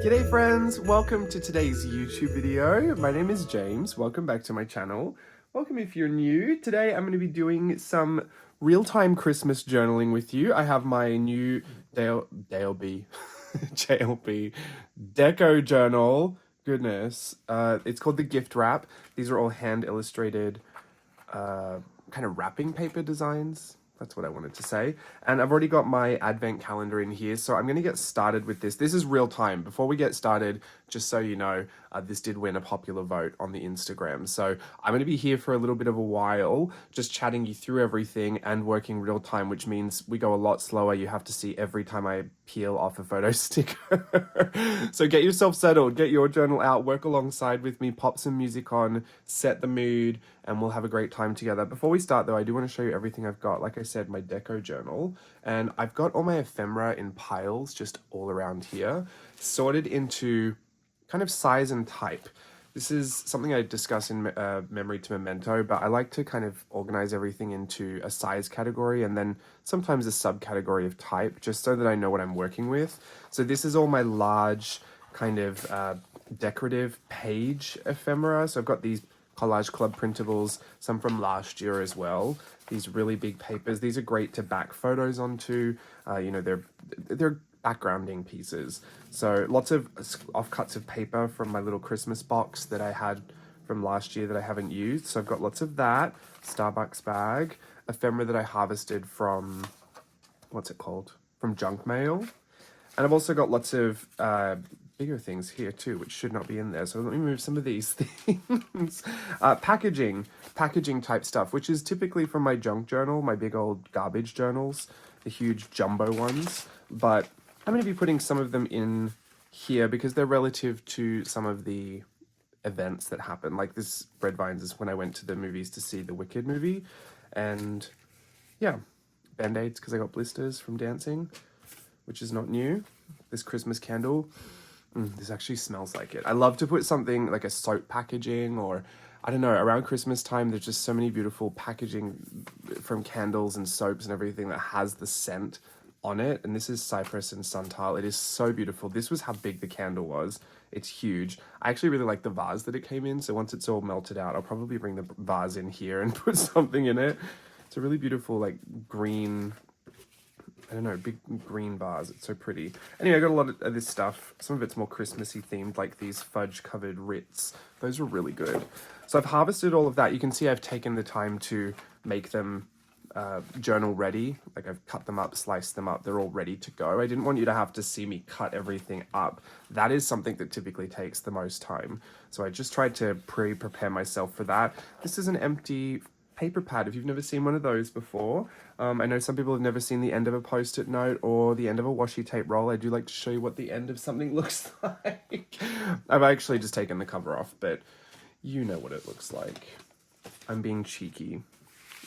G'day friends, welcome to today's YouTube video. My name is James, welcome back to my channel. Welcome if you're new. Today I'm going to be doing some real-time Christmas journaling with you. I have my new JLB DecoJournal. Goodness, it's called the gift wrap. These are all hand illustrated kind of wrapping paper designs. That's what I wanted to say. And I've already got my advent calendar in here, so I'm going to get started with this. This is real time. Before we get started, just so you know, this did win a popular vote on the Instagram. So I'm going to be here for a little bit of a while, just chatting you through everything and working real time, which means we go a lot slower. You have to see every time I peel off a photo sticker. So get yourself settled, get your journal out, work alongside with me, pop some music on, set the mood, and we'll have a great time together. Before we start though, I do want to show you everything I've got. Like I said, my DecoJournal, and I've got all my ephemera in piles just all around here, sorted into kind of size and type. This is something I discuss in Memory to Memento, but I like to kind of organize everything into a size category and then sometimes a subcategory of type, just so that I know what I'm working with. So this is all my large kind of decorative page ephemera. So I've got these Collage Club printables, some from last year as well. These really big papers. These are great to back photos onto. You know, they're backgrounding pieces. So lots of offcuts of paper from my little Christmas box that I had from last year that I haven't used. So I've got lots of that. Starbucks bag, ephemera that I harvested from, what's it called? From junk mail. And I've also got lots of bigger things here too, which should not be in there. So let me move some of these things. Packaging type stuff, which is typically from my junk journal, my big old garbage journals, the huge jumbo ones. But I'm going to be putting some of them in here because they're relative to some of the events that happen. Like this Red Vines is when I went to the movies to see the Wicked movie. And yeah, Band-Aids because I got blisters from dancing, which is not new. This Christmas candle, this actually smells like it. I love to put something like a soap packaging, or I don't know, around Christmas time, there's just so many beautiful packaging from candles and soaps and everything that has the scent on it. And this is cypress and suntal. It is so beautiful. This was how big the candle was. It's huge. I actually really like the vase that it came in. So once it's all melted out, I'll probably bring the vase in here and put something in it. It's a really beautiful, like green, I don't know, big green vase. It's so pretty. Anyway, I got a lot of this stuff. Some of it's more Christmassy themed, like these fudge covered Ritz. Those are really good. So I've harvested all of that. You can see I've taken the time to make them journal ready. Like I've cut them up, sliced them up. They're all ready to go. I didn't want you to have to see me cut everything up. That is something that typically takes the most time. So I just tried to prepare myself for that. This is an empty paper pad. If you've never seen one of those before, I know some people have never seen the end of a post-it note or the end of a washi tape roll. I do like to show you what the end of something looks like. I've actually just taken the cover off, but you know what it looks like. I'm being cheeky.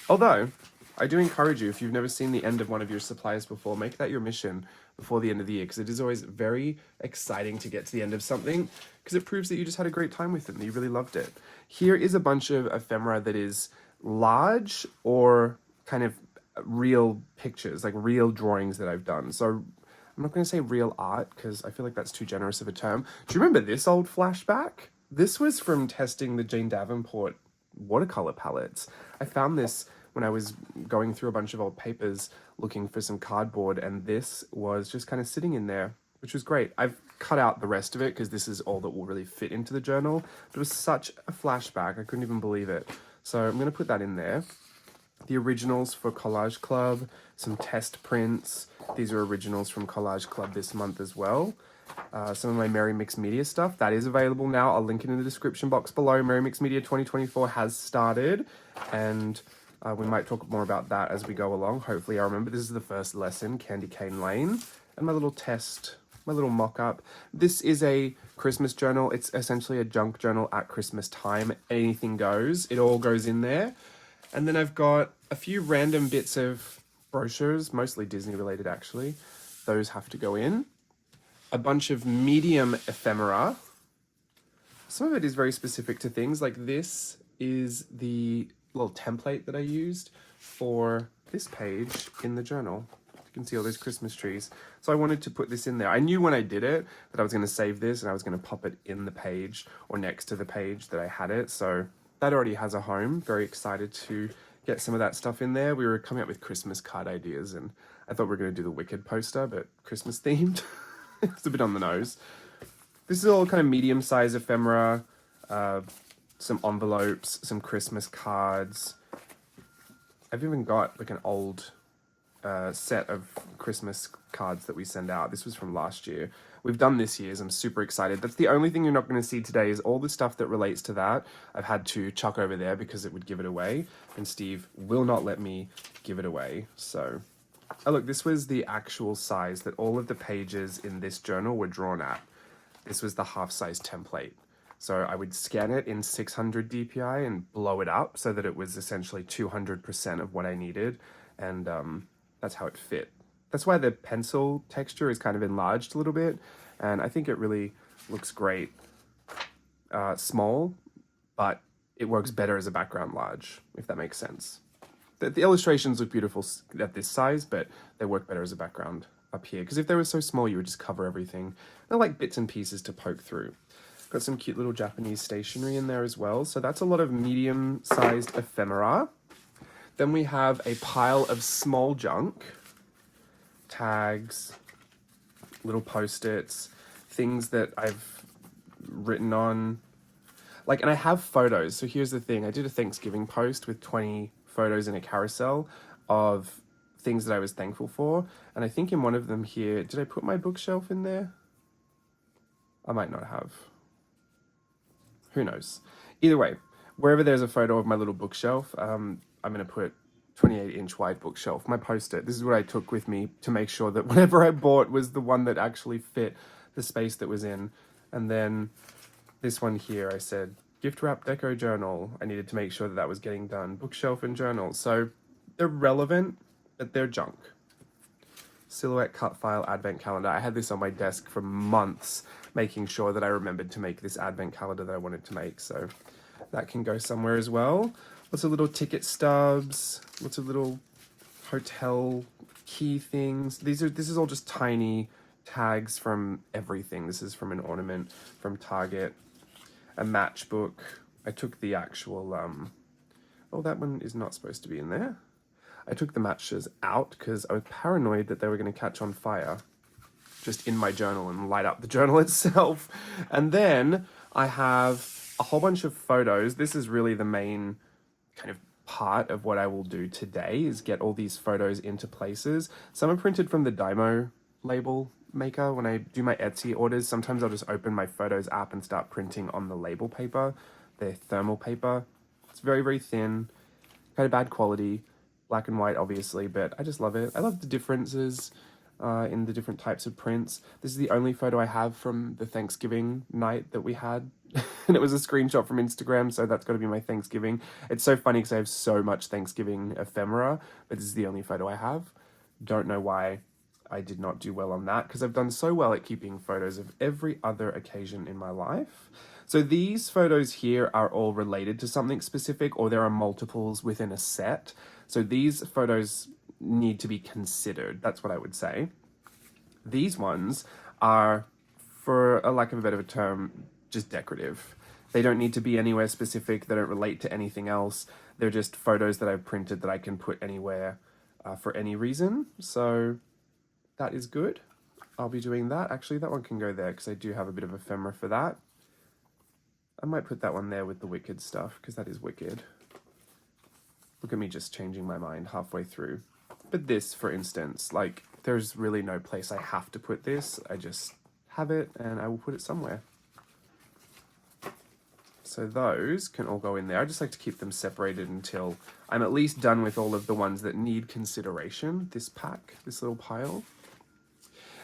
Although, I do encourage you, if you've never seen the end of one of your supplies before, make that your mission before the end of the year, because it is always very exciting to get to the end of something, because it proves that you just had a great time with it and you really loved it. Here is a bunch of ephemera that is large or kind of real pictures, like real drawings that I've done. So I'm not going to say real art because I feel like that's too generous of a term. Do you remember this old flashback? This was from testing the Jane Davenport watercolor palettes. I found this when I was going through a bunch of old papers looking for some cardboard, and this was just kind of sitting in there, which was great. I've cut out the rest of it because this is all that will really fit into the journal. But it was such a flashback, I couldn't even believe it. So I'm going to put that in there. The originals for Collage Club, some test prints. These are originals from Collage Club this month as well. Some of my Merry Mix Media stuff, that is available now. I'll link it in the description box below. Merry Mix Media 2024 has started, and we might talk more about that as we go along. Hopefully I remember. This is the first lesson, Candy Cane Lane, and my little test, my little mock-up. This is a Christmas journal. It's essentially a junk journal at Christmas time. Anything goes. It all goes in there. And then I've got a few random bits of brochures, mostly Disney related actually. Those have to go in. A bunch of medium ephemera. Some of it is very specific to things, like this is the little template that I used for this page in the journal. can see all those Christmas trees. So I wanted to put this in there. I knew when I did it that I was going to save this and I was going to pop it in the page or next to the page that I had it. So that already has a home. Very excited to get some of that stuff in there. We were coming up with Christmas card ideas and I thought we were going to do the Wicked poster, but Christmas themed. It's a bit on the nose. This is all kind of medium-sized ephemera, some envelopes, some Christmas cards. I've even got like an old set of Christmas cards that we send out. This was from last year. We've done this year's. I'm super excited. That's the only thing you're not going to see today is all the stuff that relates to that. I've had to chuck over there because it would give it away, and Steve will not let me give it away. So, oh look, this was the actual size that all of the pages in this journal were drawn at. This was the half-size template. So I would scan it in 600 DPI and blow it up so that it was essentially 200% of what I needed. And that's how it fit. That's why the pencil texture is kind of enlarged a little bit. And I think it really looks great. Small, but it works better as a background large, if that makes sense. The illustrations look beautiful at this size, but they work better as a background up here. Because if they were so small, you would just cover everything. They're like bits and pieces to poke through. Got some cute little Japanese stationery in there as well. So that's a lot of medium-sized ephemera. Then we have a pile of small junk. Tags, little post-its, things that I've written on. Like, and I have photos. So here's the thing. I did a Thanksgiving post with 20 photos in a carousel of things that I was thankful for. And I think in one of them here, did I put my bookshelf in there? I might not have. Who knows? Either way, wherever there's a photo of my little bookshelf, I'm going to put 28-inch wide bookshelf, my post-it. This is what I took with me to make sure that whatever I bought was the one that actually fit the space that was in. And then this one here, I said, gift wrap DecoJournal. I needed to make sure that that was getting done. Bookshelf and journal. So they're relevant, but they're junk. Silhouette cut file advent calendar. I had this on my desk for months, making sure that I remembered to make this advent calendar that I wanted to make. So that can go somewhere as well. Lots of little ticket stubs, lots of little hotel key things. This is all just tiny tags from everything. This is from an ornament from Target. A matchbook. I took the actual, oh, that one is not supposed to be in there. I took the matches out because I was paranoid that they were going to catch on fire just in my journal and light up the journal itself. And then I have a whole bunch of photos. This is really the main kind of part of what I will do today is get all these photos into places. Some are printed from the Dymo label maker. When I do my Etsy orders, sometimes I'll just open my Photos app and start printing on the label paper. They're thermal paper. It's very, very thin, kind of bad quality. Black and white, obviously, but I just love it. I love the differences in the different types of prints. This is the only photo I have from the Thanksgiving night that we had. And it was a screenshot from Instagram, so that's got to be my Thanksgiving. It's so funny because I have so much Thanksgiving ephemera, but this is the only photo I have. Don't know why I did not do well on that, because I've done so well at keeping photos of every other occasion in my life. So these photos here are all related to something specific, or there are multiples within a set. So these photos need to be considered. That's what I would say. These ones are, for a lack of a better term, just decorative. They don't need to be anywhere specific. They don't relate to anything else. They're just photos that I've printed that I can put anywhere for any reason. So that is good. I'll be doing that. Actually, that one can go there because I do have a bit of ephemera for that. I might put that one there with the wicked stuff because that is wicked. Look at me just changing my mind halfway through. But this, for instance, like, there's really no place I have to put this. I just have it and I will put it somewhere. So those can all go in there. I just like to keep them separated until I'm at least done with all of the ones that need consideration. This pack, this little pile.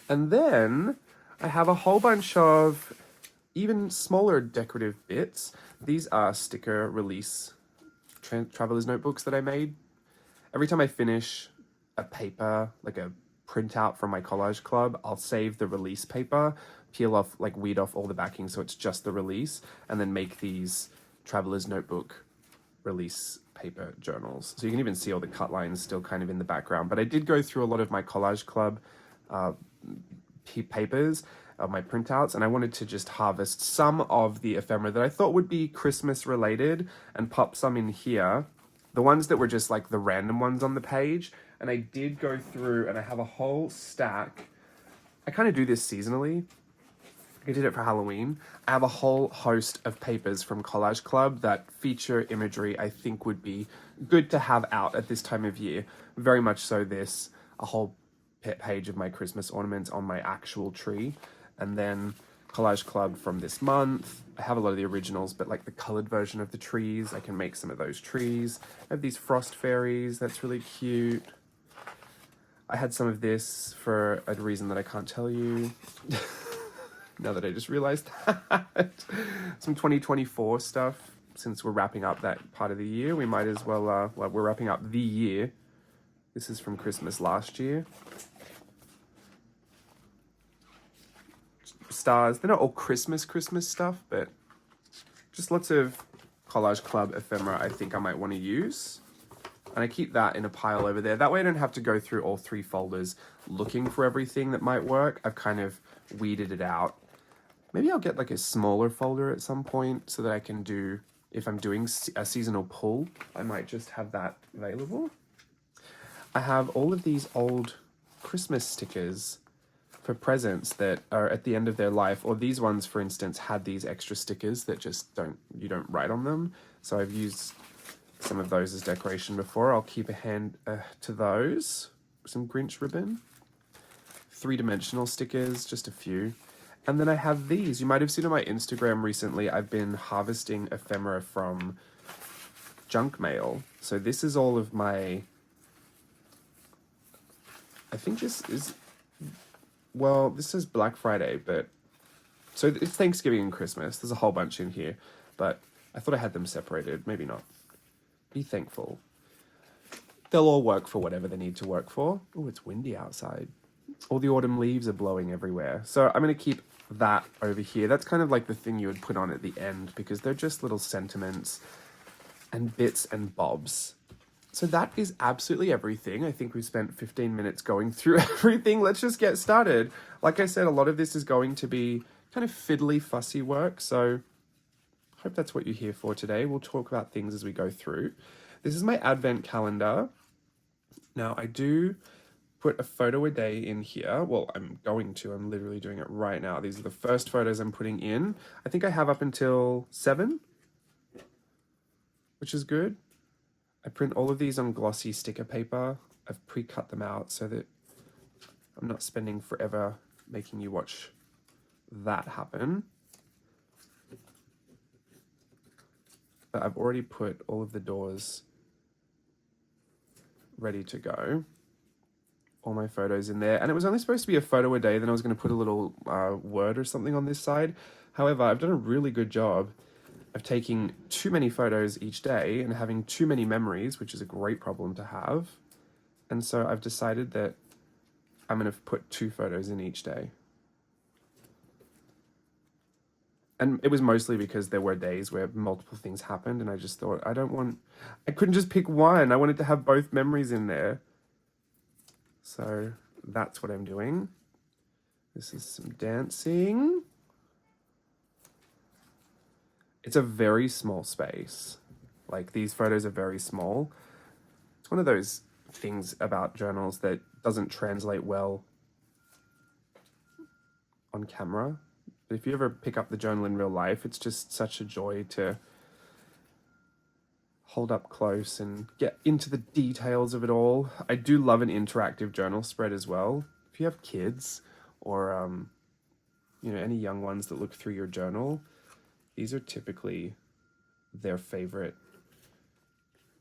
And then I have a whole bunch of even smaller decorative bits. These are sticker release traveler's notebooks that I made. Every time I finish a paper, like a printout from my Collage Club, I'll save the release paper, peel off, like weed off all the backing so it's just the release, and then make these traveler's notebook release paper journals. So you can even see all the cut lines still kind of in the background. But I did go through a lot of my Collage Club papers, my printouts, and I wanted to just harvest some of the ephemera that I thought would be Christmas related and pop some in here. The ones that were just like the random ones on the page. And I did go through and I have a whole stack. I kind of do this seasonally. I did it for Halloween. I have a whole host of papers from Collage Club that feature imagery I think would be good to have out at this time of year. Very much so this, a whole page of my Christmas ornaments on my actual tree. And then Collage Club from this month. I have a lot of the originals, but like the colored version of the trees, I can make some of those trees. I have these frost fairies, that's really cute. I had some of this for a reason that I can't tell you. Now that I just realized that. Some 2024 stuff. Since we're wrapping up that part of the year, we might as well, we're wrapping up the year. This is from Christmas last year. Stars, they're not all Christmas stuff, but just lots of Collage Club ephemera I think I might want to use. And I keep that in a pile over there. That way I don't have to go through all 3 folders looking for everything that might work. I've kind of weeded it out. Maybe I'll get like a smaller folder at some point so that I can do, if I'm doing a seasonal pull, I might just have that available. I have all of these old Christmas stickers for presents that are at the end of their life, or these ones, for instance, had these extra stickers that just you don't write on them. So I've used some of those as decoration before. I'll keep a hand to those. Some Grinch ribbon, 3-dimensional stickers, just a few. And then I have these. You might have seen on my Instagram recently, I've been harvesting ephemera from junk mail. So this is all of my, I think this is, well, this is Black Friday, but, so it's Thanksgiving and Christmas. There's a whole bunch in here, but I thought I had them separated. Maybe not. Be thankful. They'll all work for whatever they need to work for. Oh, it's windy outside. All the autumn leaves are blowing everywhere. So I'm going to keep that over here. That's kind of like the thing you would put on at the end because they're just little sentiments and bits and bobs. So that is absolutely everything. I think we spent 15 minutes going through everything. Let's just get started. Like I said, a lot of this is going to be kind of fiddly, fussy work. So I hope that's what you're here for today. We'll talk about things as we go through. This is my advent calendar. Now I do put a photo a day in here. Well, I'm literally doing it right now. These are the first photos I'm putting in. I think I have up until 7, which is good. I print all of these on glossy sticker paper. I've pre-cut them out so that I'm not spending forever making you watch that happen. But I've already put all of the doors ready to go. All my photos in there. And it was only supposed to be a photo a day. Then I was going to put a little word or something on this side. However, I've done a really good job of taking too many photos each day and having too many memories, which is a great problem to have. And so I've decided that I'm going to put 2 photos in each day. And it was mostly because there were days where multiple things happened and I just thought, I couldn't just pick one. I wanted to have both memories in there. So that's what I'm doing. This is some dancing. It's a very small space. Like these photos are very small. It's one of those things about journals that doesn't translate well on camera. But if you ever pick up the journal in real life, it's just such a joy to hold up close and get into the details of it all. I do love an interactive journal spread as well. If you have kids or any young ones that look through your journal, these are typically their favorite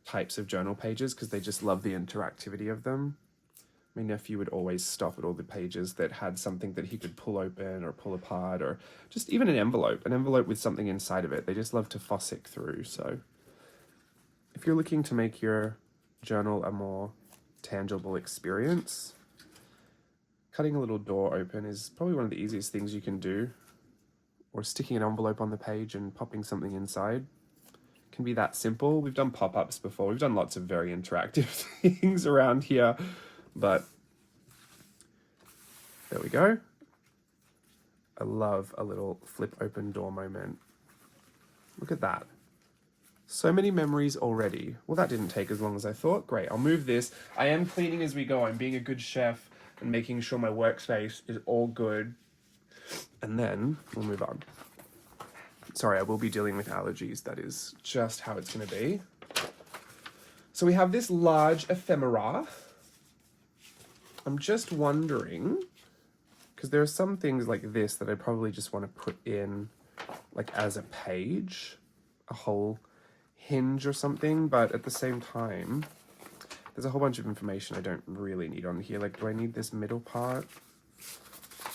types of journal pages because they just love the interactivity of them. My nephew would always stop at all the pages that had something that he could pull open or pull apart, or just even an envelope with something inside of it. They just love to fossick through. So if you're looking to make your journal a more tangible experience, cutting a little door open is probably one of the easiest things you can do, or sticking an envelope on the page and popping something inside can be that simple. We've done pop-ups before. We've done lots of very interactive things around here, but there we go. I love a little flip open door moment. Look at that. So many memories already. Well, that didn't take as long as I thought. Great, I'll move this. I am cleaning as we go. I'm being a good chef and making sure my workspace is all good. And then we'll move on. Sorry, I will be dealing with allergies. That is just how it's going to be. So we have this large ephemera. I'm just wondering, because there are some things like this that I probably just want to put in like as a page, a whole hinge or something, but at the same time, there's a whole bunch of information I don't really need on here. Like, do I need this middle part?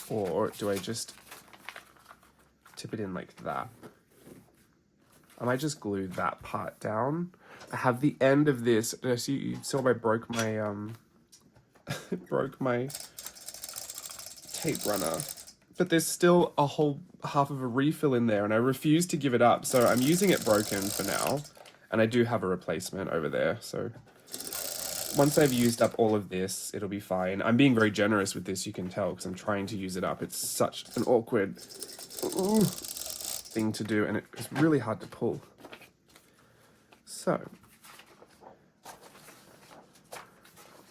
Or do I just tip it in like that? I might just glue that part down. I have the end of this. You saw I broke my broke my tape runner, but there's still a whole half of a refill in there, and I refuse to give it up. So I'm using it broken for now, and I do have a replacement over there. So once I've used up all of this, it'll be fine. I'm being very generous with this, you can tell, because I'm trying to use it up. It's such an awkward thing to do, and it's really hard to pull. So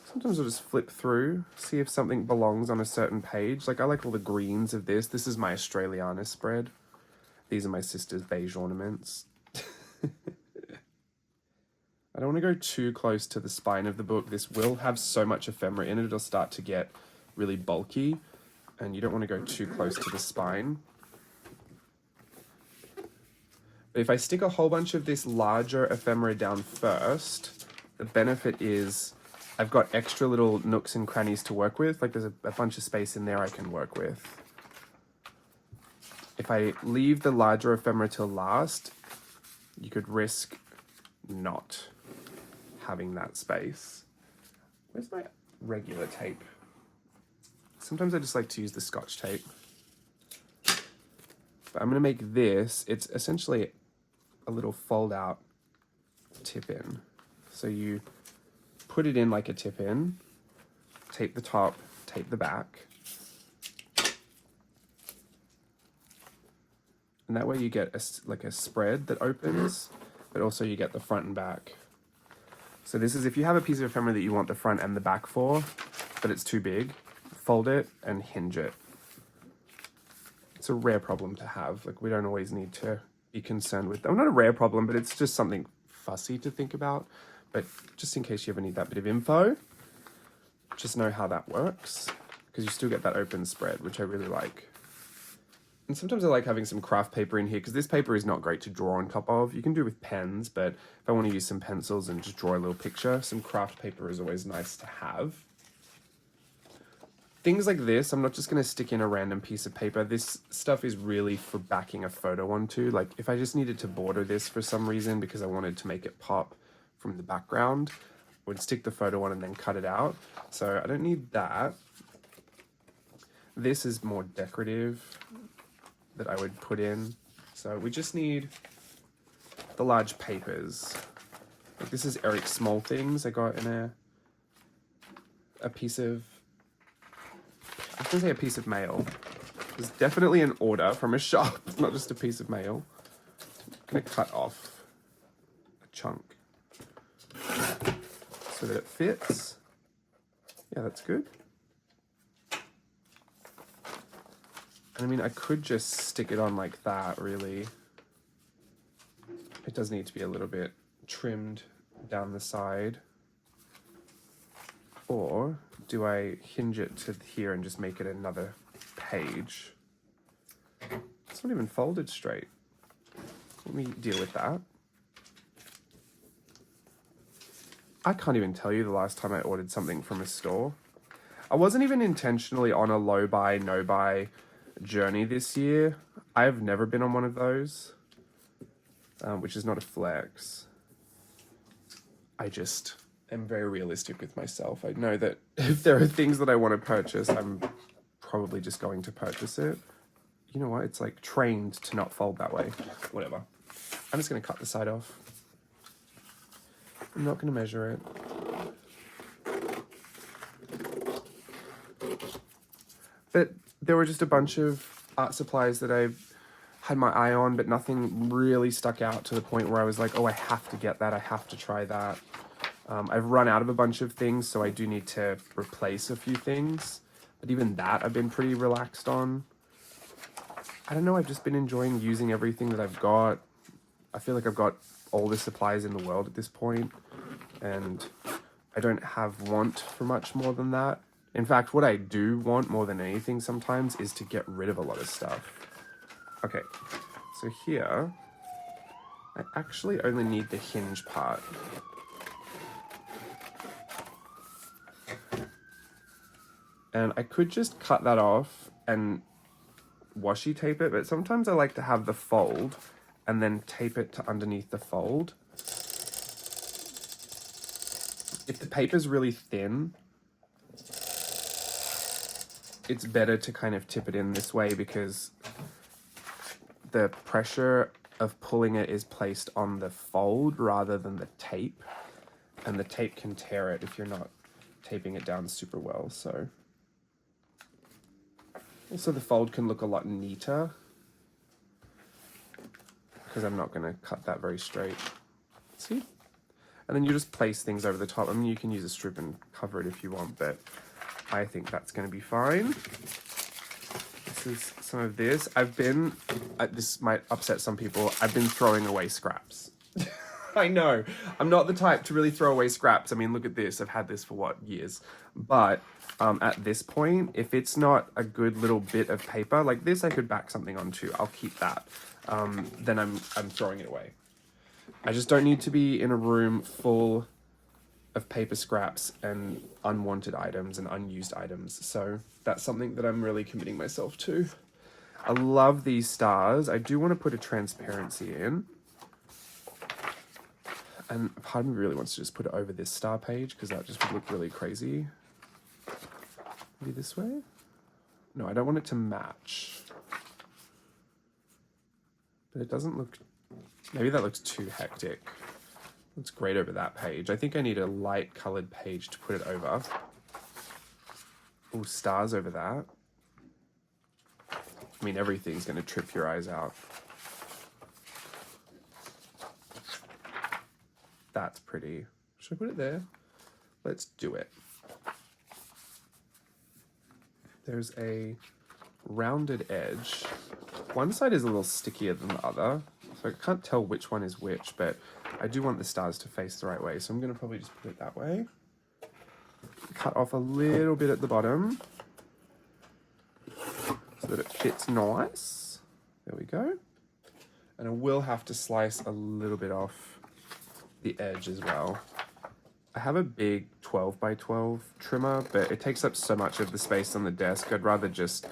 sometimes I'll just flip through, see if something belongs on a certain page. Like, I like all the greens of this. This is my Australiana spread. These are my sister's beige ornaments. I don't want to go too close to the spine of the book. This will have so much ephemera in it, it'll start to get really bulky, and you don't want to go too close to the spine. But if I stick a whole bunch of this larger ephemera down first, the benefit is I've got extra little nooks and crannies to work with. Like, there's a bunch of space in there I can work with. If I leave the larger ephemera till last, you could risk not having that space. Where's my regular tape? Sometimes I just like to use the Scotch tape. But I'm going to make this, it's essentially a little fold out tip in. So you put it in like a tip in, tape the top, tape the back. And that way you get like a spread that opens, but also you get the front and back. So this is if you have a piece of ephemera that you want the front and the back for, but it's too big, fold it and hinge it. It's a rare problem to have. Like, we don't always need to be concerned with them. Not a rare problem, but it's just something fussy to think about. But just in case you ever need that bit of info, just know how that works, because you still get that open spread, which I really like. And sometimes I like having some craft paper in here, because this paper is not great to draw on top of. You can do with pens, but if I want to use some pencils and just draw a little picture, some craft paper is always nice to have. Things like this, I'm not just going to stick in a random piece of paper. This stuff is really for backing a photo onto. Like, if I just needed to border this for some reason because I wanted to make it pop from the background, I would stick the photo on and then cut it out. So I don't need that. This is more decorative that I would put in. So we just need the large papers. Like, this is Eric Small Things I got in a piece of, I was gonna say a piece of mail. It's definitely an order from a shop, not just a piece of mail. I'm gonna cut off a chunk so that it fits. Yeah, that's good. And I mean, I could just stick it on like that, really. It does need to be a little bit trimmed down the side. Or do I hinge it to here and just make it another page? It's not even folded straight. Let me deal with that. I can't even tell you the last time I ordered something from a store. I wasn't even intentionally on a low buy, no buy journey this year. I've never been on one of those, which is not a flex. I just am very realistic with myself. I know that if there are things that I want to purchase, I'm probably just going to purchase it. You know what? It's like trained to not fold that way. Whatever. I'm just going to cut the side off. I'm not going to measure it. But there were just a bunch of art supplies that I had my eye on, but nothing really stuck out to the point where I was like, oh, I have to get that. I have to try that. I've run out of a bunch of things, so I do need to replace a few things. But even that I've been pretty relaxed on. I don't know, I've just been enjoying using everything that I've got. I feel like I've got all the supplies in the world at this point, and I don't have want for much more than that. In fact, what I do want more than anything sometimes is to get rid of a lot of stuff. Okay, so here, I actually only need the hinge part. And I could just cut that off and washi tape it, but sometimes I like to have the fold and then tape it to underneath the fold. If the paper's really thin, it's better to kind of tip it in this way because the pressure of pulling it is placed on the fold rather than the tape, and the tape can tear it if you're not taping it down super well. So also the fold can look a lot neater because I'm not going to cut that very straight. See? And then you just place things over the top. I mean, you can use a strip and cover it if you want, but I think that's going to be fine. This is some of this. This might upset some people, I've been throwing away scraps. I know, I'm not the type to really throw away scraps. I mean, look at this. I've had this for what, years? But at this point, if it's not a good little bit of paper, like this I could back something onto, I'll keep that. Then I'm throwing it away. I just don't need to be in a room full of paper scraps and unwanted items and unused items. So that's something that I'm really committing myself to. I love these stars. I do want to put a transparency in. And part of me really wants to just put it over this star page because that just would look really crazy. Maybe this way? No, I don't want it to match. But it doesn't look... Maybe that looks too hectic. Looks great over that page. I think I need a light colored page to put it over. Oh, stars over that. I mean, everything's going to trip your eyes out. That's pretty. Should I put it there? Let's do it. There's a rounded edge. One side is a little stickier than the other, so I can't tell which one is which, but I do want the stars to face the right way, so I'm going to probably just put it that way. Cut off a little bit at the bottom so that it fits nice. There we go. And I will have to slice a little bit off the edge as well. I have a big 12 by 12 trimmer, but it takes up so much of the space on the desk. I'd rather just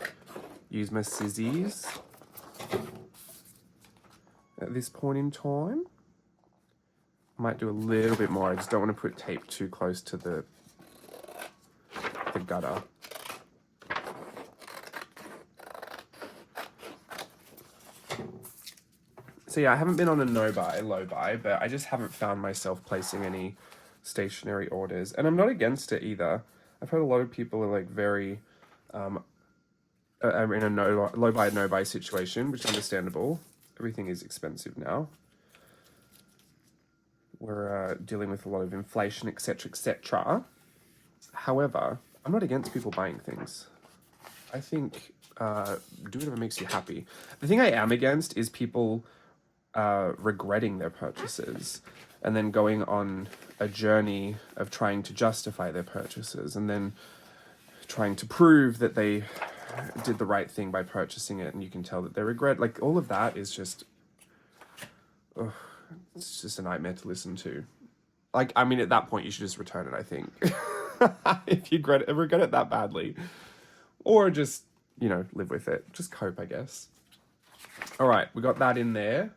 use my scissors at this point in time. I might do a little bit more. I just don't want to put tape too close to the gutter. So yeah, I haven't been on a no-buy, low-buy, but I just haven't found myself placing any stationary orders. And I'm not against it either. I've heard a lot of people are like very, are in a low-buy, no-buy situation, which is understandable. Everything is expensive now. We're dealing with a lot of inflation, etc., etc. However, I'm not against people buying things. I think do whatever makes you happy. The thing I am against is people regretting their purchases and then going on a journey of trying to justify their purchases and then trying to prove that they did the right thing by purchasing it, and you can tell that they regret. Like, all of that is just it's just a nightmare to listen to. Like, I mean, at that point you should just return it, I think. If you regret it that badly, or just, you know, live with it, just cope, I guess. All right, we got that in there.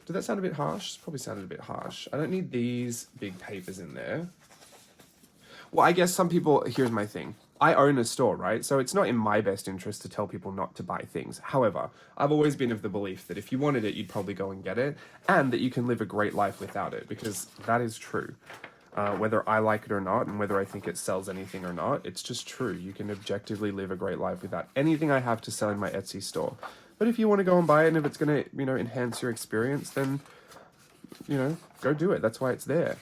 Did that sound a bit harsh? It probably sounded a bit harsh. I don't need these big papers in there. Well, I guess some people, here's my thing. I own a store, right? So it's not in my best interest to tell people not to buy things. However, I've always been of the belief that if you wanted it, you'd probably go and get it, and that you can live a great life without it, because that is true. Whether I like it or not, and whether I think it sells anything or not, it's just true. You can objectively live a great life without anything I have to sell in my Etsy store. But if you want to go and buy it, and if it's going to, you know, enhance your experience, then, you know, go do it. That's why it's there.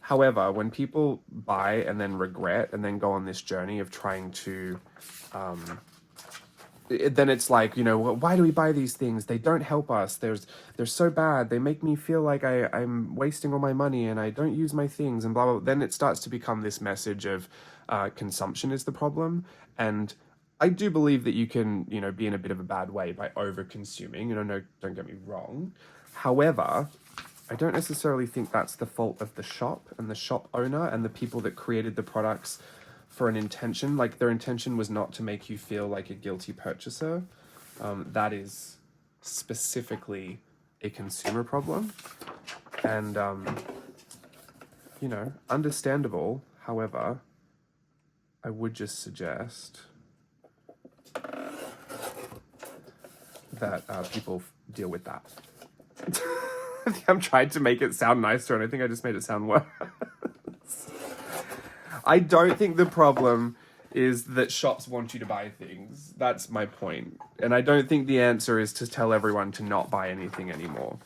However, when people buy and then regret and then go on this journey of trying to, then it's like, you know, well, why do we buy these things? They don't help us. They're so bad. They make me feel like I'm wasting all my money and I don't use my things and blah, blah, blah. Then it starts to become this message of consumption is the problem. And I do believe that you can, you know, be in a bit of a bad way by over consuming. You know, no, don't get me wrong. However, I don't necessarily think that's the fault of the shop and the shop owner and the people that created the products for an intention. Like, their intention was not to make you feel like a guilty purchaser. That is specifically a consumer problem. And, you know, understandable. However, I would just suggest that people deal with that. I think I'm trying to make it sound nicer, and I think I just made it sound worse. I don't think the problem is that shops want you to buy things. That's my point. And I don't think the answer is to tell everyone to not buy anything anymore.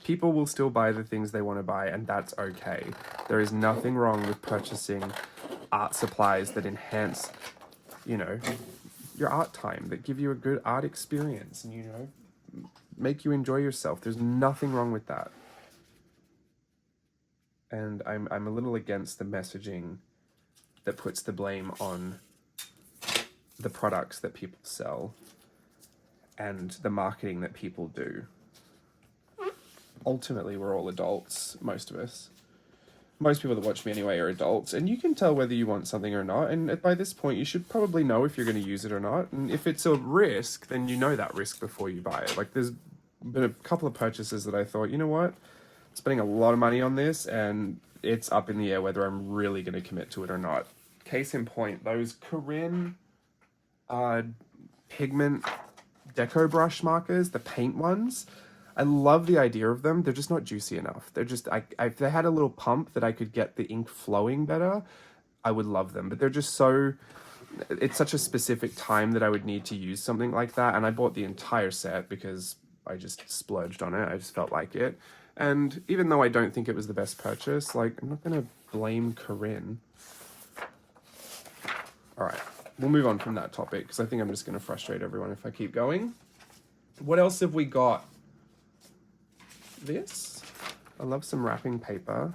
People will still buy the things they want to buy, and that's okay. There is nothing wrong with purchasing art supplies that enhance, you know, your art time, that give you a good art experience and, you know, make you enjoy yourself. There's nothing wrong with that. And I'm a little against the messaging that puts the blame on the products that people sell and the marketing that people do. Ultimately, we're all adults, most of us. Most people that watch me anyway are adults, and you can tell whether you want something or not, and by this point you should probably know if you're going to use it or not, and if it's a risk, then you know that risk before you buy it. Like, there's been a couple of purchases that I thought, you know what, I'm spending a lot of money on this, and it's up in the air whether I'm really going to commit to it or not. Case in point, those Corinne pigment deco brush markers, the paint ones, I love the idea of them. They're just not juicy enough. They're just, if they had a little pump that I could get the ink flowing better, I would love them. But they're just so, it's such a specific time that I would need to use something like that. And I bought the entire set because I just splurged on it. I just felt like it. And even though I don't think it was the best purchase, like, I'm not going to blame Corinne. All right, we'll move on from that topic because I think I'm just going to frustrate everyone if I keep going. What else have we got? This. I love some wrapping paper.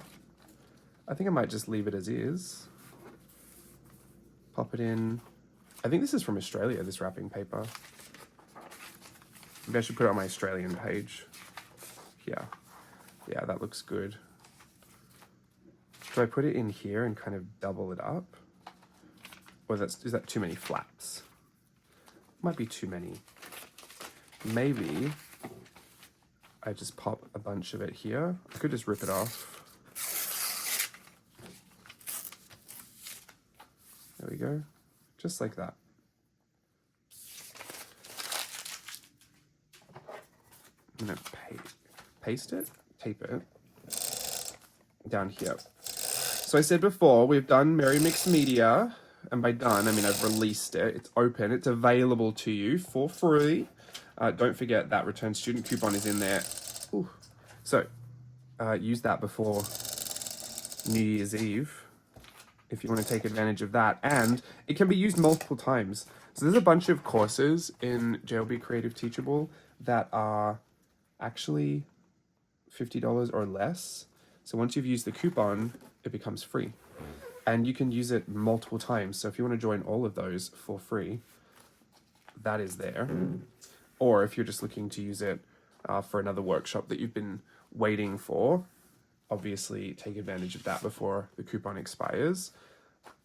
I think I might just leave it as is. Pop it in. I think this is from Australia, this wrapping paper. Maybe I should put it on my Australian page. Yeah. Yeah, that looks good. Do I put it in here and kind of double it up? Or is that too many flaps? Might be too many. Maybe I just pop a bunch of it here. I could just rip it off. There we go. Just like that. I'm gonna paste it, tape it down here. So I said before, we've done Merry Mixed Media, and by done, I mean I've released it. It's open, it's available to you for free. Don't forget that return student coupon is in there. Ooh. So use that before New Year's Eve if you want to take advantage of that. And it can be used multiple times. So there's a bunch of courses in JLB Creative Teachable that are actually $50 or less. So once you've used the coupon, it becomes free. And you can use it multiple times. So if you want to join all of those for free, that is there. Or if you're just looking to use it for another workshop that you've been waiting for, obviously take advantage of that before the coupon expires.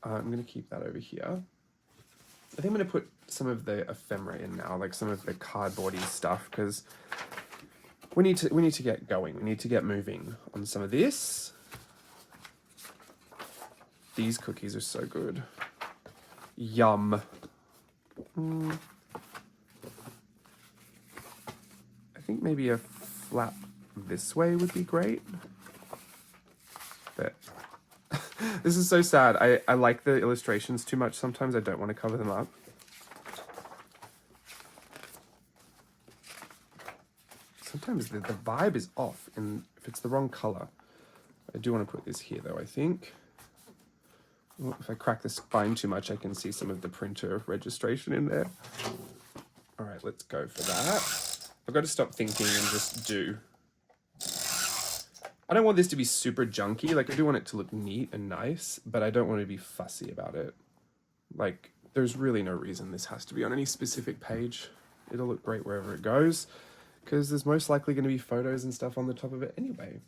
I'm going to keep that over here. I think I'm going to put some of the ephemera in now, like some of the cardboardy stuff, because we need to get going. We need to get moving on some of this. These cookies are so good. Yum. I think maybe a flap this way would be great. But this is so sad. I like the illustrations too much. Sometimes I don't want to cover them up. Sometimes the vibe is off and if it's the wrong color. I do want to put this here though, I think. Well, if I crack the spine too much, I can see some of the printer registration in there. All right, let's go for that. I've got to stop thinking and just do. I don't want this to be super junky. Like, I do want it to look neat and nice, but I don't want to be fussy about it. Like, there's really no reason this has to be on any specific page. It'll look great wherever it goes, because there's most likely going to be photos and stuff on the top of it anyway.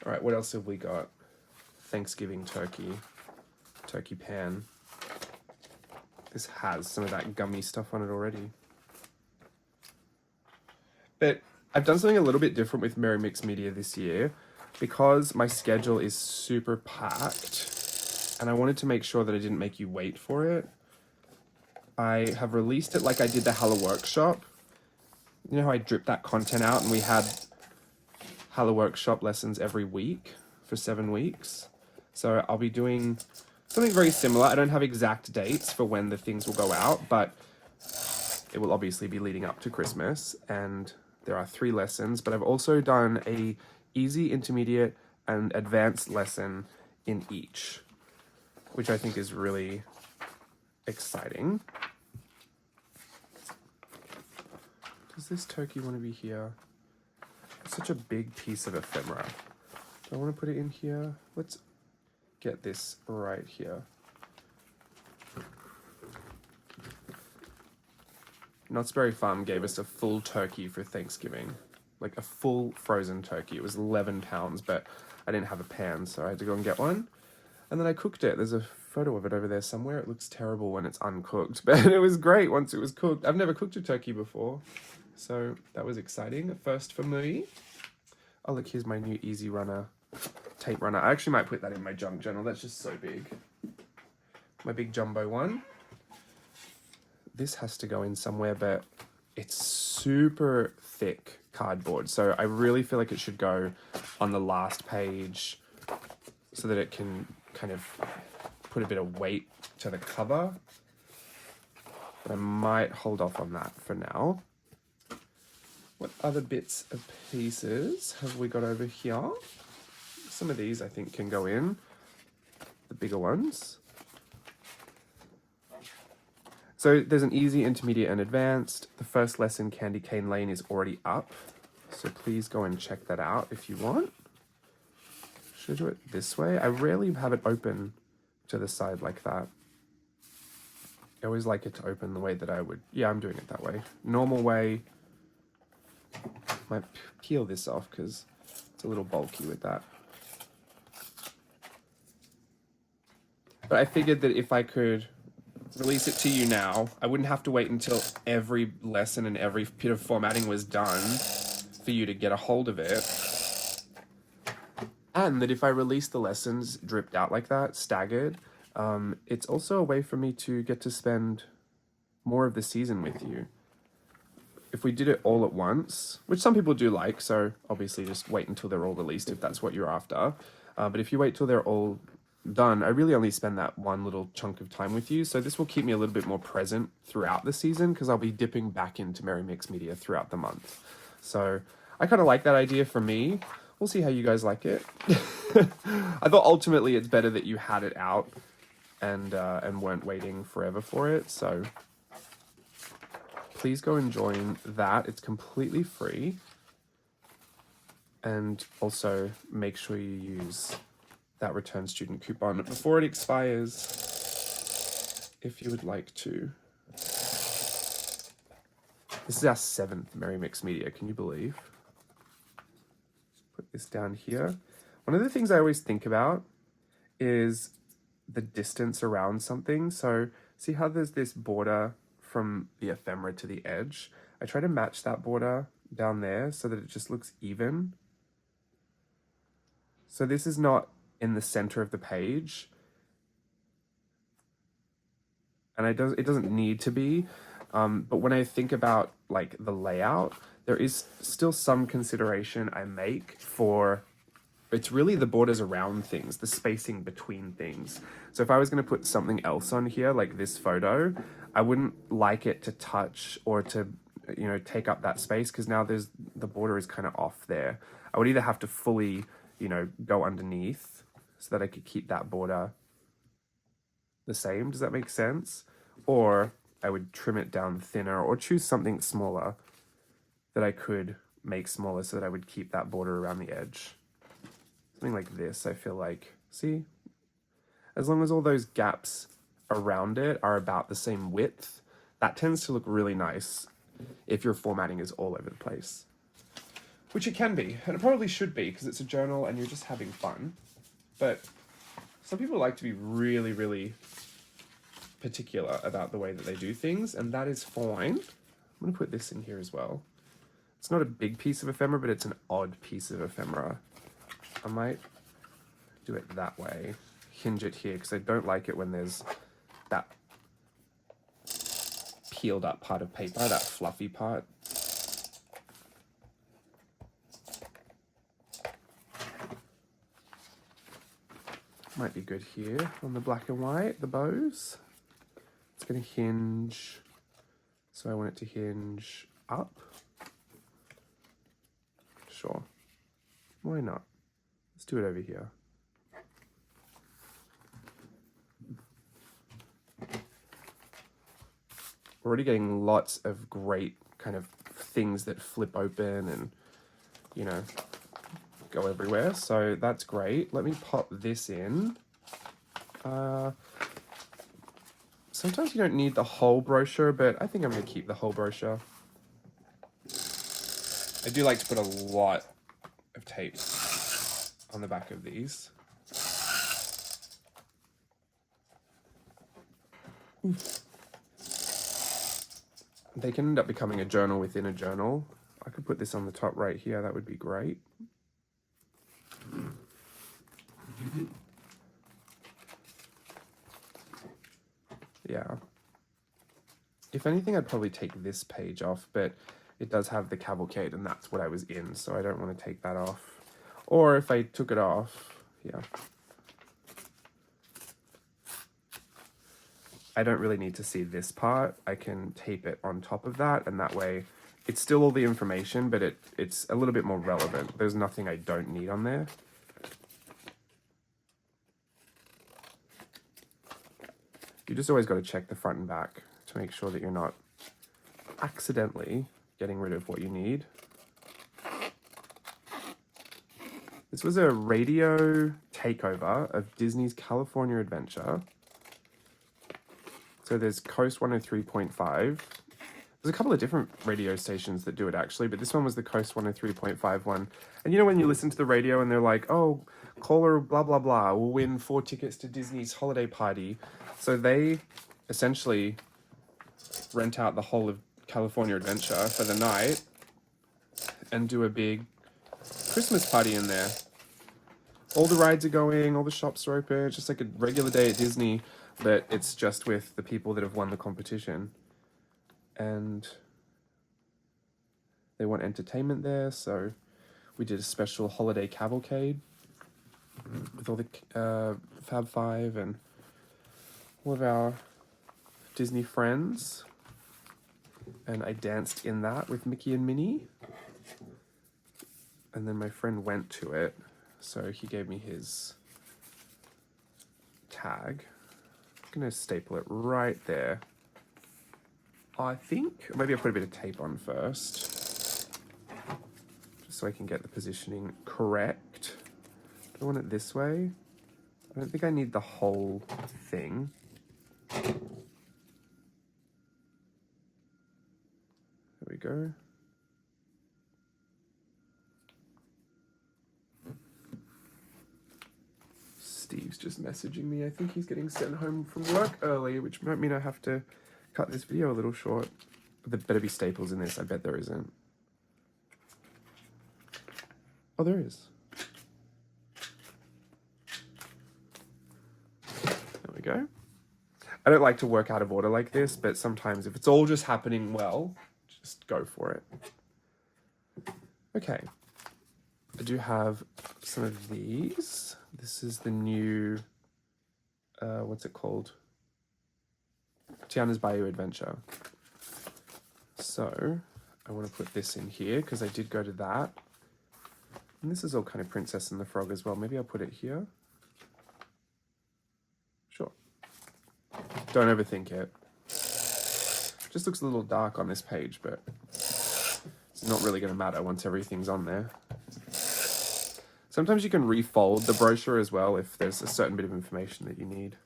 All right, what else have we got? Thanksgiving turkey pan. This has some of that gummy stuff on it already. But I've done something a little bit different with Merry Mix Media this year because my schedule is super packed and I wanted to make sure that I didn't make you wait for it. I have released it like I did the Hello Workshop. You know how I dripped that content out and we had Hello Workshop lessons every week for 7 weeks? So I'll be doing something very similar. I don't have exact dates for when the things will go out, but it will obviously be leading up to Christmas. And there are 3 lessons, but I've also done a easy, intermediate, and advanced lesson in each, which I think is really exciting. Does this turkey want to be here? It's such a big piece of ephemera. Do I want to put it in here? Let's get this right here. Knott's Berry Farm gave us a full turkey for Thanksgiving, like a full frozen turkey. It was 11 pounds, but I didn't have a pan, so I had to go and get one. And then I cooked it. There's a photo of it over there somewhere. It looks terrible when it's uncooked, but it was great once it was cooked. I've never cooked a turkey before, so that was exciting. A first for me. Oh, look, here's my new Easy Runner tape runner. I actually might put that in my junk journal. That's just so big. My big jumbo one. This has to go in somewhere, but it's super thick cardboard. So I really feel like it should go on the last page so that it can kind of put a bit of weight to the cover. But I might hold off on that for now. What other bits of pieces have we got over here? Some of these I think can go in, the bigger ones. So there's an easy, intermediate, and advanced. The first lesson, Candy Cane Lane, is already up. So please go and check that out if you want. Should I do it this way? I rarely have it open to the side like that. I always like it to open the way that I would. Yeah, I'm doing it that way. Normal way. Might peel this off because it's a little bulky with that. But I figured that if I could release it to you now, I wouldn't have to wait until every lesson and every bit of formatting was done for you to get a hold of it. And that if I release the lessons dripped out like that, staggered, it's also a way for me to get to spend more of the season with you. If we did it all at once, which some people do like, so obviously just wait until they're all released if that's what you're after. But if you wait till they're all done, I really only spend that one little chunk of time with you. So this will keep me a little bit more present throughout the season because I'll be dipping back into Merry Mix Media throughout the month. So I kind of like that idea for me. We'll see how you guys like it. I thought ultimately it's better that you had it out and weren't waiting forever for it. So please go and join that. It's completely free. And also make sure you use that return student coupon before it expires if you would like to. This is our 7th Merry Mix Media, can you believe? Put this down here. One of the things I always think about is the distance around something. So see how there's this border from the ephemera to the edge? I try to match that border down there so that it just looks even. So this is not in the center of the page. and it doesn't need to be. But when I think about like the layout, there is still some consideration I make for, it's really the borders around things, the spacing between things. So if I was going to put something else on here, like this photo, I wouldn't like it to touch or to, you know, take up that space, because now the border is kind of off there. I would either have to fully, you know, go underneath so that I could keep that border the same. Does that make sense? Or I would trim it down thinner, or choose something smaller that I could make smaller so that I would keep that border around the edge. Something like this, I feel like. See? As long as all those gaps around it are about the same width, that tends to look really nice if your formatting is all over the place. Which it can be, and it probably should be, because it's a journal and you're just having fun. But some people like to be really, really particular about the way that they do things, and that is fine. I'm going to put this in here as well. It's not a big piece of ephemera, but it's an odd piece of ephemera. I might do it that way, hinge it here, because I don't like it when there's that peeled up part of paper, that fluffy part. Might be good here on the black and white, the bows. It's going to hinge, so I want it to hinge up. Sure, why not? Let's do it over here. We're already getting lots of great kind of things that flip open and, you know, go everywhere. So that's great. Let me pop this in. Sometimes you don't need the whole brochure, but I think I'm going to keep the whole brochure. I do like to put a lot of tape on the back of these. They can end up becoming a journal within a journal. I could put this on the top right here. That would be great. Yeah. If anything, I'd probably take this page off, but it does have the cavalcade, and that's what I was in, so I don't want to take that off. Or if I took it off, yeah. I don't really need to see this part. I can tape it on top of that, and that way it's still all the information, but it's a little bit more relevant. There's nothing I don't need on there. You just always got to check the front and back to make sure that you're not accidentally getting rid of what you need. This was a radio takeover of Disney's California Adventure. So there's Coast 103.5. There's a couple of different radio stations that do it actually, but this one was the Coast 103.5 one. And you know when you listen to the radio and they're like, oh, caller blah, blah, blah, will win 4 tickets to Disney's holiday party. So they essentially rent out the whole of California Adventure for the night and do a big Christmas party in there. All the rides are going, all the shops are open. It's just like a regular day at Disney, but it's just with the people that have won the competition. And they want entertainment there, so we did a special holiday cavalcade with all the Fab Five and all of our Disney friends. And I danced in that with Mickey and Minnie. And then my friend went to it, so he gave me his tag. I'm gonna staple it right there. I think, or maybe I'll put a bit of tape on first, just so I can get the positioning correct. Do I want it this way? I don't think I need the whole thing. There we go. Steve's just messaging me. I think he's getting sent home from work early, which might mean I have to cut this video a little short. There better be staples in this. I bet there isn't. Oh, there is. There we go. I don't like to work out of order like this, but sometimes if it's all just happening well, just go for it. Okay, I do have some of these. This is the new, what's it called? Tiana's Bayou Adventure. So I want to put this in here because I did go to that. And this is all kind of Princess and the Frog as well. Maybe I'll put it here. Sure. Don't overthink it. Just looks a little dark on this page, but it's not really going to matter once everything's on there. Sometimes you can refold the brochure as well if there's a certain bit of information that you need.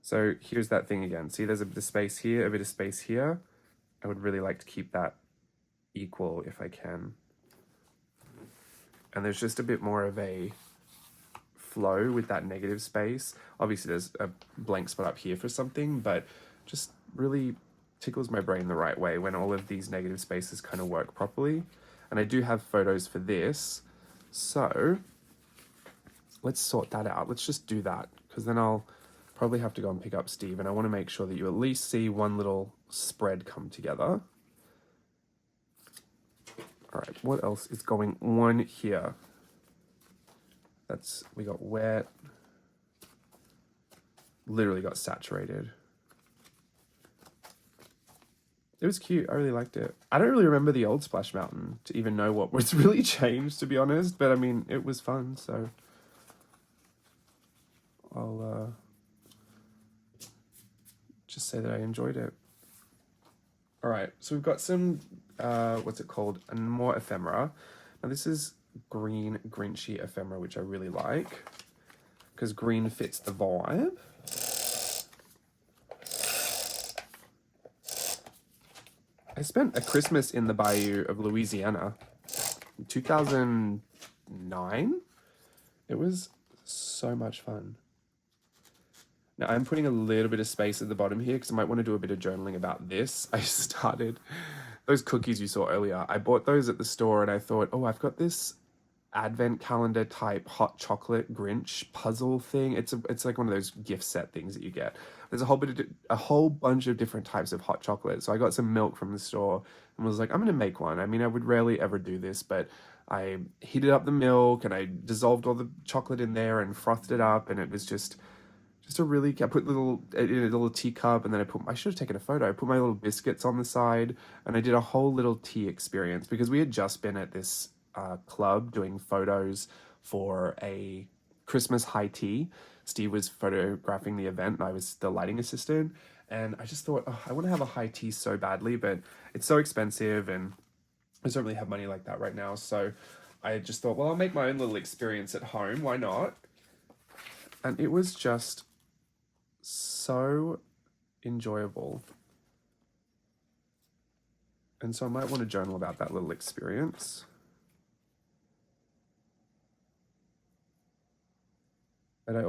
So here's that thing again. See, there's a bit of space here, a bit of space here. I would really like to keep that equal if I can. And there's just a bit more of a flow with that negative space. Obviously there's a blank spot up here for something, but just really tickles my brain the right way when all of these negative spaces kind of work properly. And I do have photos for this. So let's sort that out. Let's just do that, because then I'll probably have to go and pick up Steve, and I want to make sure that you at least see one little spread come together. All right, what else is going on here? We got wet, literally got saturated. It was cute, I really liked it. I don't really remember the old Splash Mountain to even know what was really changed, to be honest, but I mean, it was fun, so I'll just say that I enjoyed it. All right, so we've got some, what's it called? And more ephemera. Now this is green Grinchy ephemera, which I really like, because green fits the vibe. I spent a Christmas in the Bayou of Louisiana in 2009. It was so much fun. Now I'm putting a little bit of space at the bottom here because I might want to do a bit of journaling about this. I started those cookies you saw earlier. I bought those at the store and I thought, oh, I've got this advent calendar type hot chocolate Grinch puzzle thing. It's like one of those gift set things that you get. There's a whole bunch of different types of hot chocolate. So I got some milk from the store and was like, I'm gonna make one. I mean, I would rarely ever do this, but I heated up the milk and I dissolved all the chocolate in there and frothed it up, and it was just a really, I put in a little teacup, and then I should have taken a photo. I put my little biscuits on the side, and I did a whole little tea experience because we had just been at this club doing photos for a Christmas high tea. Steve was photographing the event and I was the lighting assistant, and I just thought, oh, I want to have a high tea so badly, but it's so expensive and I just don't really have money like that right now. So I just thought, well, I'll make my own little experience at home, why not? And it was just so enjoyable. And so I might want to journal about that little experience. And I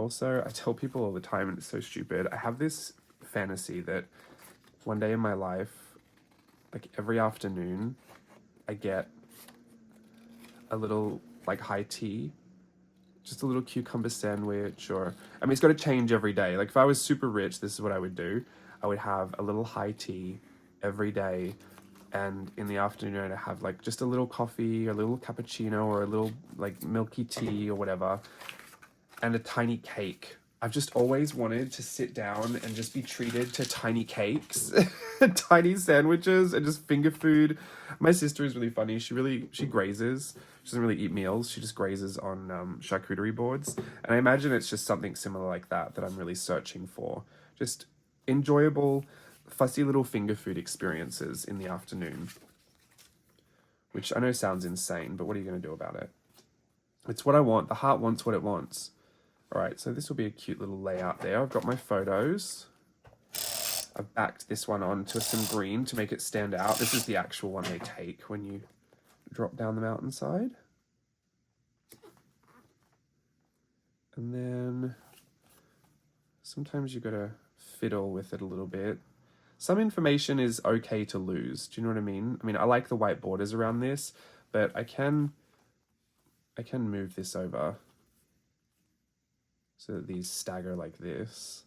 tell people all the time, and it's so stupid, I have this fantasy that one day in my life, like every afternoon, I get a little like high tea, just a little cucumber sandwich, or, I mean, it's got to change every day. Like if I was super rich, this is what I would do. I would have a little high tea every day, and in the afternoon I have like just a little coffee, a little cappuccino, or a little like milky tea or whatever, and a tiny cake. I've just always wanted to sit down and just be treated to tiny cakes, tiny sandwiches, and just finger food. My sister is really funny. She grazes. She doesn't really eat meals. She just grazes on charcuterie boards. And I imagine it's just something similar like that I'm really searching for. Just enjoyable, fussy little finger food experiences in the afternoon. Which I know sounds insane, but what are you going to do about it? It's what I want. The heart wants what it wants. All right, so this will be a cute little layout there. I've got my photos. I've backed this one onto some green to make it stand out. This is the actual one they take when you drop down the mountainside. And then sometimes you gotta fiddle with it a little bit. Some information is okay to lose. Do you know what I mean? I mean, I like the white borders around this, but I can move this over so that these stagger like this.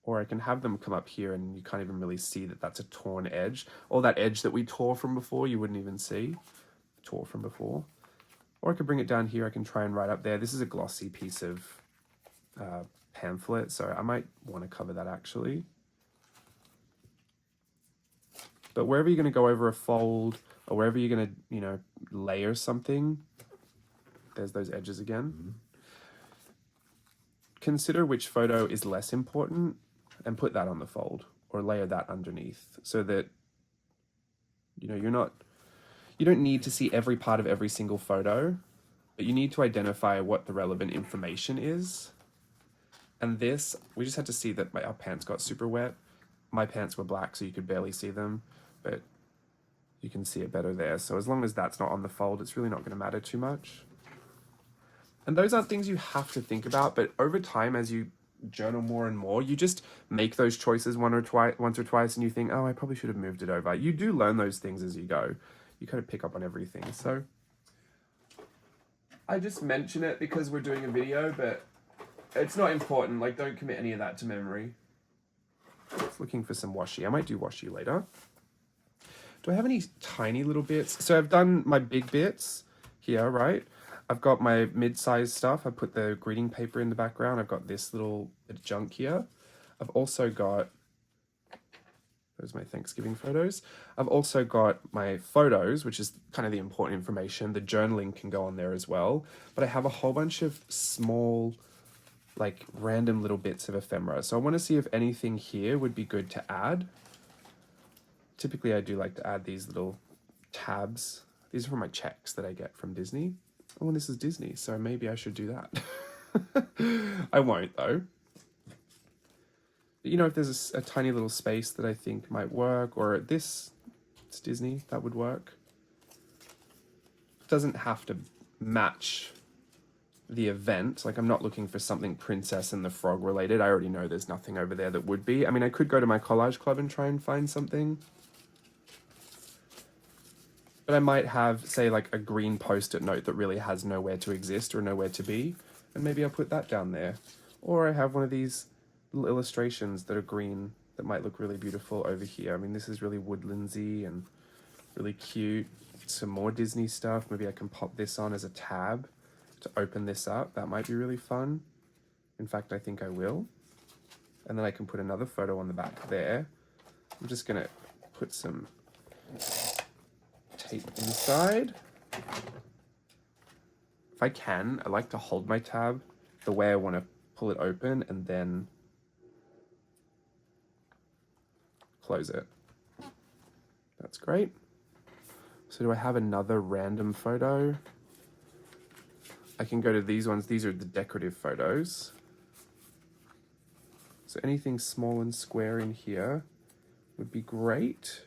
Or I can have them come up here and you can't even really see that that's a torn edge. Or that edge that we tore from before, you wouldn't even see. Tore from before. Or I could bring it down here, I can try and write up there. This is a glossy piece of pamphlet, so I might want to cover that actually. But wherever you're going to go over a fold, or wherever you're going to, you know, layer something, there's those edges again. Consider which photo is less important and put that on the fold, or layer that underneath, so that, you know, you don't need to see every part of every single photo, but you need to identify what the relevant information is. And this, we just had to see that our pants got super wet. My pants were black, so you could barely see them, but you can see it better there. So as long as that's not on the fold, it's really not going to matter too much. And those aren't things you have to think about, but over time, as you journal more and more, you just make those choices once or twice, and you think, oh, I probably should have moved it over. You do learn those things as you go. You kind of pick up on everything. So I just mention it because we're doing a video, but it's not important. Like, don't commit any of that to memory. Just looking for some washi. I might do washi later. Do I have any tiny little bits? So I've done my big bits here, right? I've got my mid-sized stuff. I put the greeting paper in the background. I've got this little bit of junk here. I've also got, those are my Thanksgiving photos. I've also got my photos, which is kind of the important information. The journaling can go on there as well. But I have a whole bunch of small, like random little bits of ephemera. So I want to see if anything here would be good to add. Typically I do like to add these little tabs. These are from my checks that I get from Disney. Oh, and this is Disney, so maybe I should do that. I won't though. But, you know, if there's a tiny little space that I think might work, or this, it's Disney, that would work. It doesn't have to match the event. Like, I'm not looking for something Princess and the Frog related. I already know there's nothing over there that would be. I mean, I could go to my Collage Club and try and find something. But I might have, say, like a green post-it note that really has nowhere to exist or nowhere to be. And maybe I'll put that down there. Or I have one of these little illustrations that are green that might look really beautiful over here. I mean, this is really woodlandsy and really cute. Some more Disney stuff. Maybe I can pop this on as a tab to open this up. That might be really fun. In fact, I think I will. And then I can put another photo on the back there. I'm just gonna put some tape inside. If I can, I like to hold my tab the way I want to pull it open and then close it. That's great. So do I have another random photo? I can go to these ones. These are the decorative photos. So anything small and square in here would be great.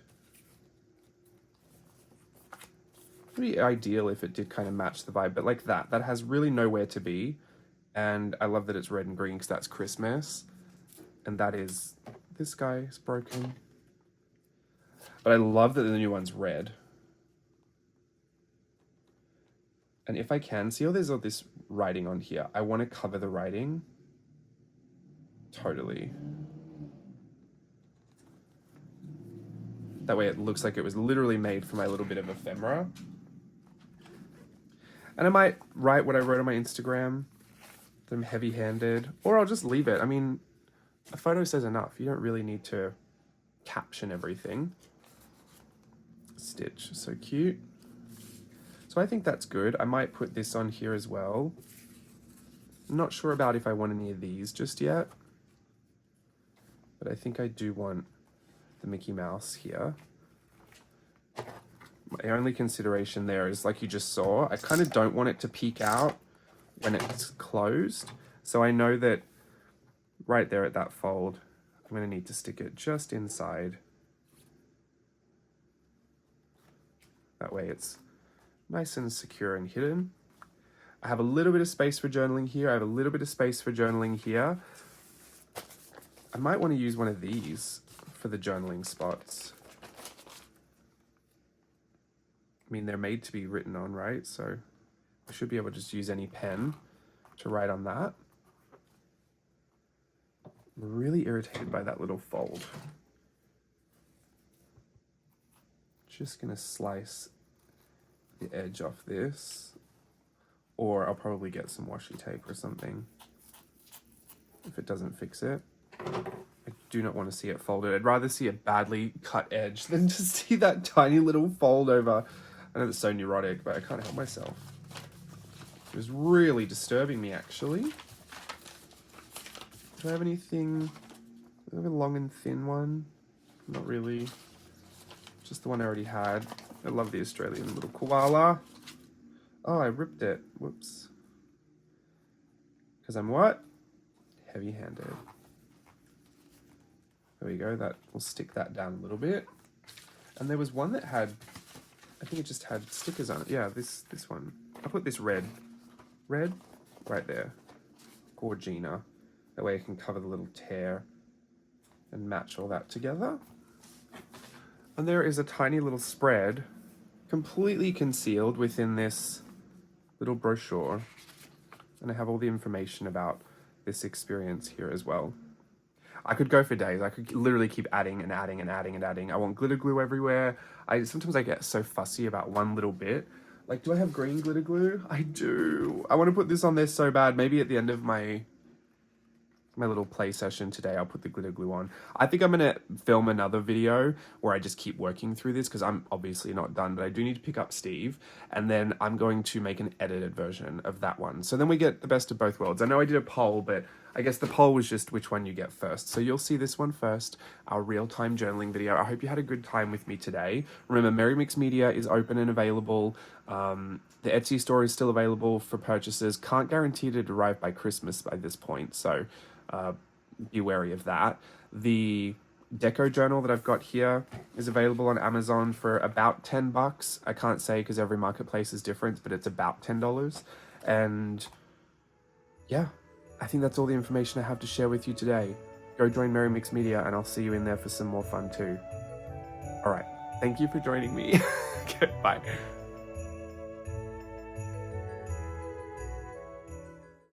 It would be ideal if it did kind of match the vibe, but like that has really nowhere to be. And I love that it's red and green because that's Christmas. And that is, this guy is broken. But I love that the new one's red. And if I can, see how there's all this writing on here. I want to cover the writing. Totally. That way it looks like it was literally made for my little bit of ephemera. And I might write what I wrote on my Instagram. That I'm heavy-handed. Or I'll just leave it. I mean, a photo says enough. You don't really need to caption everything. Stitch, so cute. So I think that's good. I might put this on here as well. I'm not sure about if I want any of these just yet. But I think I do want the Mickey Mouse here. My only consideration there is, like you just saw, I kind of don't want it to peek out when it's closed. So I know that right there at that fold, I'm going to need to stick it just inside. That way it's nice and secure and hidden. I have a little bit of space for journaling here. I have a little bit of space for journaling here. I might want to use one of these for the journaling spots. I mean, they're made to be written on, right? So I should be able to just use any pen to write on that. I'm really irritated by that little fold. Just gonna slice the edge off this, or I'll probably get some washi tape or something if it doesn't fix it. I do not want to see it folded. I'd rather see a badly cut edge than to see that tiny little fold over. I know that's so neurotic, but I can't help myself. It was really disturbing me, actually. Do I have anything? Do I have a long and thin one? Not really. Just the one I already had. I love the Australian little koala. Oh, I ripped it. Whoops. Because I'm what? Heavy-handed. There we go. That we'll stick that down a little bit. And there was one that had, I think it just had stickers on it. Yeah, this one. I put this red right there. Gorgina. That way I can cover the little tear and match all that together. And there is a tiny little spread completely concealed within this little brochure. And I have all the information about this experience here as well. I could go for days. I could literally keep adding and adding and adding and adding. I want glitter glue everywhere. Sometimes I get so fussy about one little bit. Like, do I have green glitter glue? I do. I want to put this on there so bad. Maybe at the end of my little play session today, I'll put the glitter glue on. I think I'm gonna film another video where I just keep working through this because I'm obviously not done, but I do need to pick up Steve, and then I'm going to make an edited version of that one. So then we get the best of both worlds. I know I did a poll, but I guess the poll was just which one you get first. So you'll see this one first, our real-time journaling video. I hope you had a good time with me today. Remember, Merry Mix Media is open and available. The Etsy store is still available for purchases. Can't guarantee it to arrive by Christmas by this point, so be wary of that. The DecoJournal that I've got here is available on Amazon for about $10. I can't say because every marketplace is different, but it's about $10. And yeah, I think that's all the information I have to share with you today. Go join Merry Mix Media and I'll see you in there for some more fun too. All right, thank you for joining me. Okay, bye.